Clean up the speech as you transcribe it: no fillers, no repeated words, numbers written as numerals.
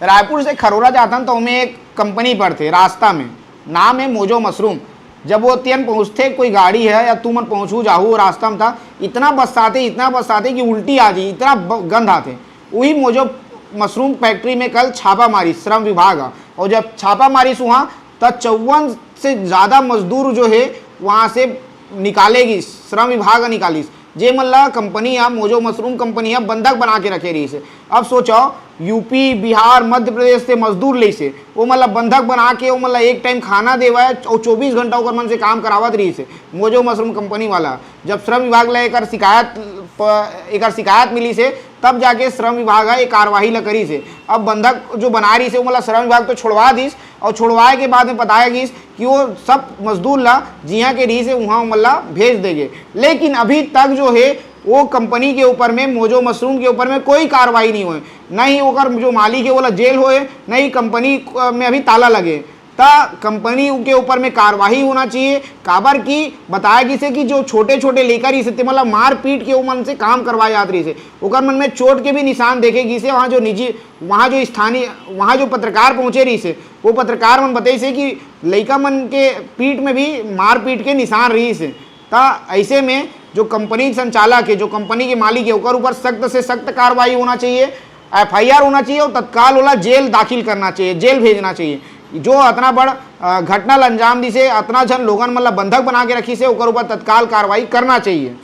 रायपुर से खरोरा जाता तो हमें एक कंपनी पर थे, रास्ता में नाम है मोजो मशरूम। जब वो तियन पहुँचते कोई गाड़ी है या तू मन पहुँचू जाहू, रास्ता में था, इतना बरसाते कि उल्टी आ जी, इतना गंध आते। वही मोजो मशरूम फैक्ट्री में कल छापा मारी श्रम विभाग, और जब छापा मारी वहाँ तब 54 से ज़्यादा मजदूर जो है वहाँ से निकालेगी, श्रम विभाग निकाली। जे मतलब कंपनी है मोजो मशरूम कंपनी है बंधक बना के रखे रही से। अब सोचो यूपी बिहार मध्य प्रदेश से मजदूर ले से वो मतलब बंधक बना के वो मतलब एक टाइम खाना देवा है और 24 घंटा ओकर मन से काम करावत रही से मोजो मशरूम कंपनी वाला। जब श्रम विभाग ला एक शिकायत मिली से तब जाके श्रम विभाग है एक कार्रवाई ला करी से। अब बंधक जो बना रही से वो मतलब श्रम विभाग तो छुड़वा दीस, और छुड़वाए के बाद में बताया गई कि वो सब मजदूर ला जिया के रही से वहाँ मतलब भेज देंगे। लेकिन अभी तक जो है वो कंपनी के ऊपर में मोजो मशरूम के ऊपर में कोई कार्रवाई नहीं हुई, न ही ओकर जो मालिक है वो जेल होए, न ही कंपनी में अभी ताला लगे। ता कंपनी के ऊपर में कार्रवाई होना चाहिए। काबर की बताया गई से कि जो छोटे छोटे लेकर ही से मतलब मार पीट के वो मन से काम करवाए जात रही से, ओकर मन में चोट के भी निशान देखेगी से। वहाँ जो स्थानीय वहाँ जो पत्रकार पहुँचे रही से वो पत्रकार मन बताई से कि लड़का मन के पीठ में भी मार पीट के निशान रही से। ता ऐसे में जो कंपनी संचालक है, जो कंपनी के मालिक है, ओकर ऊपर सख्त से सख्त कार्रवाई होना चाहिए, FIR होना चाहिए और तत्काल वाला जेल दाखिल करना चाहिए, जेल भेजना चाहिए। जो अतना बड़ घटना अंजाम दी से, अतना जन लोगन मतलब बंधक बना के रखी से, ओकर ऊपर तत्काल कार्रवाई करना चाहिए।